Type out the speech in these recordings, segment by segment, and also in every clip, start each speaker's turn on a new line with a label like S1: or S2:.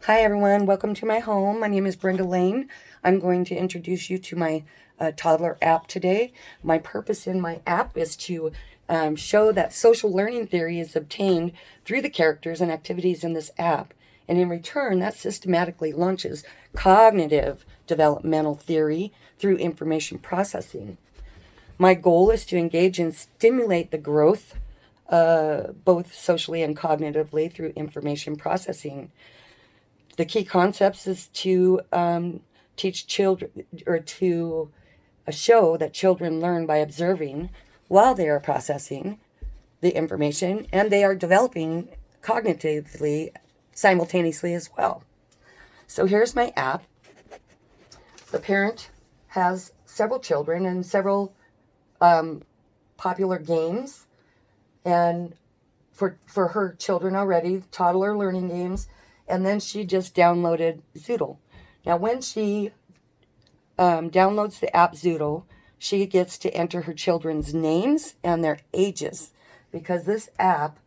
S1: Hi everyone, welcome to my home. My name is Brenda Lane. I'm going to introduce you to my toddler app today. My purpose in my app is to show that social learning theory is obtained through the characters and activities in this app. And in return, that systematically launches cognitive developmental theory through information processing. My goal is to engage and stimulate the growth, both socially and cognitively, through information processing. The key concepts is to teach children, or to show that children learn by observing while they are processing the information, and they are developing cognitively simultaneously as well. So here's my app. The parent has several children and several popular games, and for her children already, toddler learning games, and then she just downloaded Zoodle. Now, when she downloads the app Zoodle, she gets to enter her children's names and their ages, because this app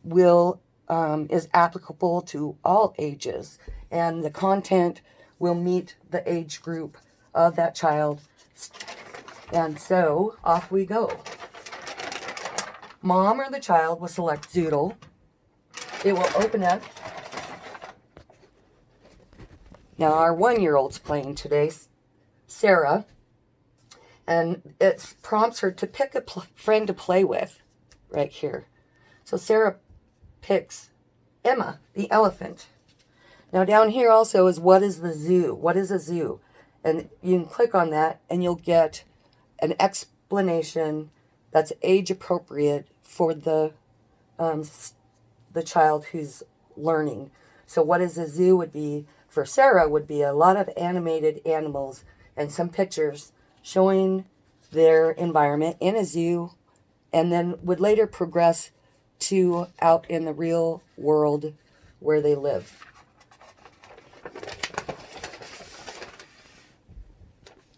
S1: will is applicable to all ages, and the content will meet the age group of that child. And so off we go. Mom or the child will select Zoodle. It will open up. Now our 1-year-old's playing today, Sarah, and it prompts her to pick a friend to play with right here. So Sarah picks Emma, the elephant. Now down here also is what is the zoo? What is a zoo? And you can click on that and you'll get an explanation that's age appropriate for the child who's learning. So what is a zoo would be, for Sarah, would be a lot of animated animals and some pictures showing their environment in a zoo, and then would later progress to out in the real world where they live.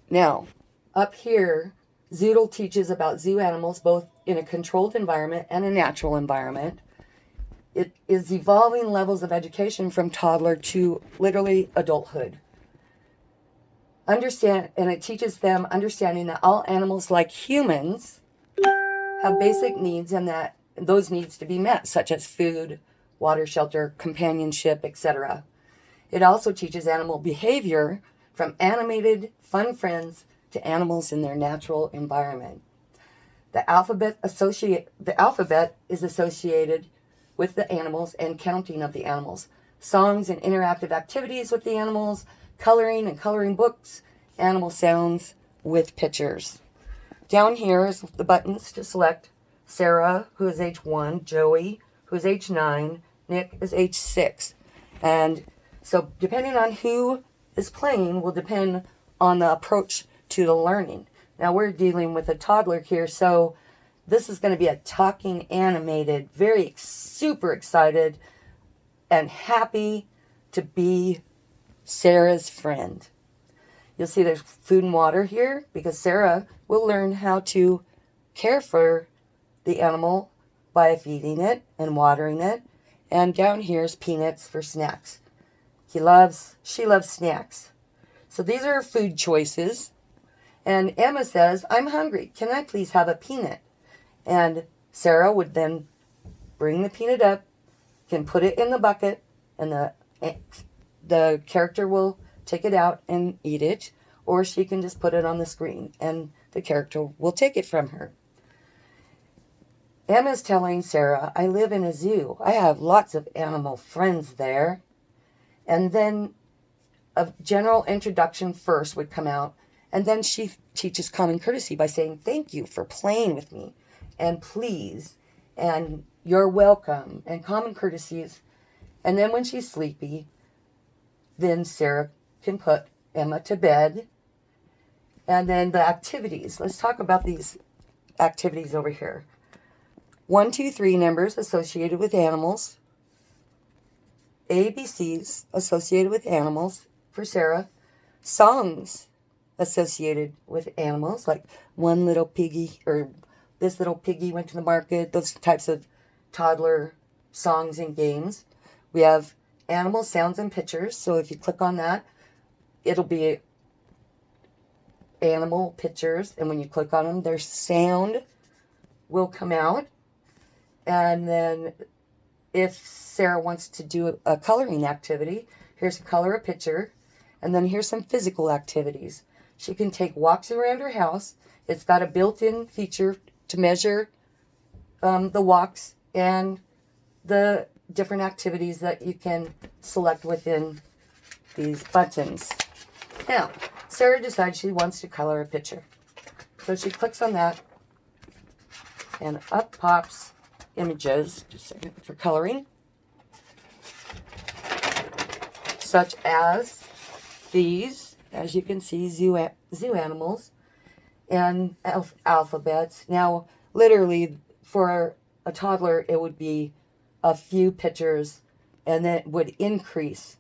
S1: Now, up here, Zoodle teaches about zoo animals both in a controlled environment and a natural environment. It is evolving levels of education from toddler to literally adulthood. And it teaches them understanding that all animals, like humans, have basic needs, and that those needs to be met, such as food, water, shelter, companionship, etc. It also teaches animal behavior from animated, fun friends to animals in their natural environment. The alphabet is associated with the animals and counting of the animals. Songs and interactive activities with the animals, coloring and coloring books, animal sounds with pictures. Down here is the buttons to select Sarah, who is age 1, Joey, who is age 9, Nick is age 6. And so depending on who is playing will depend on the approach to the learning. Now we're dealing with a toddler here, so this is going to be a talking animated, very super excited and happy to be Sarah's friend. You'll see there's food and water here, because Sarah will learn how to care for the animal by feeding it and watering it. And down here's peanuts for snacks. She loves snacks. So these are food choices. And Emma says, "I'm hungry. Can I please have a peanut?" And Sarah would then bring the peanut up, can put it in the bucket, and the character will take it out and eat it, or she can just put it on the screen and the character will take it from her. Emma's telling Sarah, "I live in a zoo. I have lots of animal friends there." And then a general introduction first would come out, and then she teaches common courtesy by saying, "Thank you for playing with me," and "please," and "you're welcome," and common courtesies. And then when she's sleepy, then Sarah can put Emma to bed. And then the activities. Let's talk about these activities over here. 1, 2, 3 numbers associated with animals. ABCs associated with animals for Sarah. Songs associated with animals, like One Little Piggy, or This Little Piggy Went to the Market, those types of toddler songs and games. We have animal sounds and pictures. So if you click on that, it'll be animal pictures. And when you click on them, their sound will come out. And then if Sarah wants to do a coloring activity, here's a color a picture. And then here's some physical activities. She can take walks around her house. It's got a built-in feature to measure the walks and the different activities that you can select within these buttons. Now, Sarah decides she wants to color a picture. So she clicks on that, and up pops images, just a second, for coloring, such as these, as you can see, zoo animals and alphabets. Now, literally, for a toddler, it would be a few pictures, and then it would increase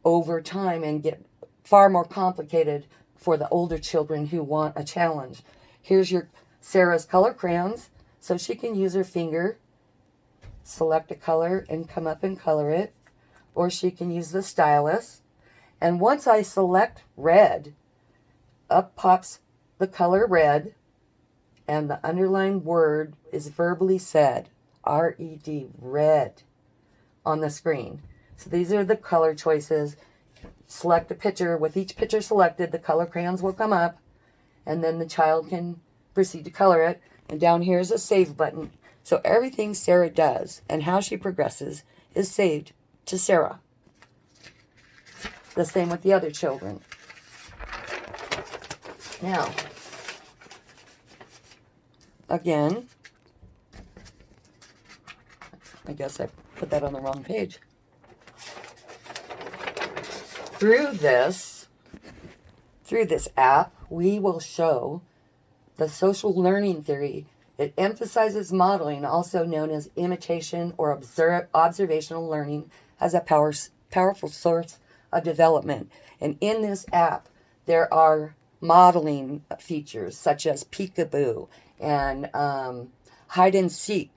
S1: over time and get far more complicated for the older children who want a challenge. Here's your Sarah's color crayons, so she can use her finger, select a color, and come up and color it, or she can use the stylus. And once I select red, up pops the color red, and the underlined word is verbally said, R-E-D, red, on the screen. So these are the color choices. Select a picture. With each picture selected, the color crayons will come up, and then the child can proceed to color it. And down here is a save button. So everything Sarah does and how she progresses is saved to Sarah. The same with the other children. Now, again, I guess I put that on the wrong page. Through this app, we will show the social learning theory. It emphasizes modeling, also known as imitation or observational learning, as a powerful source of development. And in this app, there are modeling features such as peekaboo and hide and seek.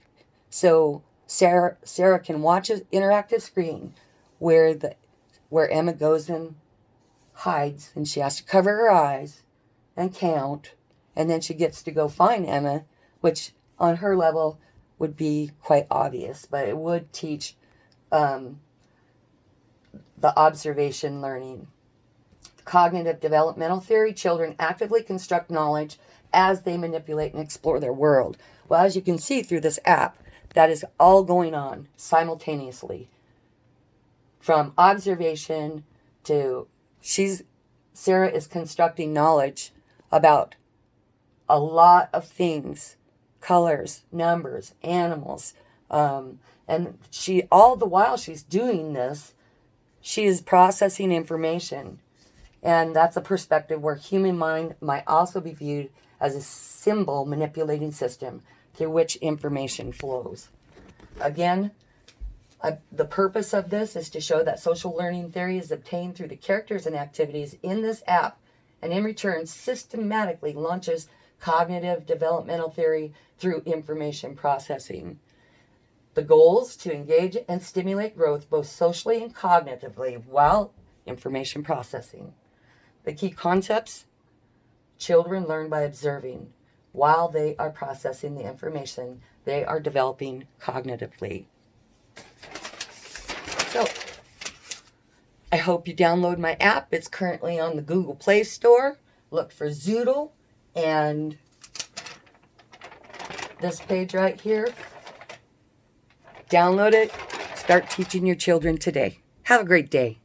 S1: So Sarah can watch an interactive screen where Emma goes and hides, and she has to cover her eyes and count, and then she gets to go find Emma, which on her level would be quite obvious, but it would teach the observation learning. Cognitive developmental theory: children actively construct knowledge as they manipulate and explore their world. Well, as you can see through this app, that is all going on simultaneously. From observation to Sarah is constructing knowledge about a lot of things, colors, numbers, animals, and all the while she's doing this, she is processing information. And that's a perspective where human mind might also be viewed as a symbol manipulating system through which information flows. Again, the purpose of this is to show that social learning theory is obtained through the characters and activities in this app, and in return systematically launches cognitive developmental theory through information processing. The goals: to engage and stimulate growth both socially and cognitively while information processing. The key concepts: children learn by observing. While they are processing the information, they are developing cognitively. So, I hope you download my app. It's currently on the Google Play Store. Look for Zoodle and this page right here. Download it. Start teaching your children today. Have a great day.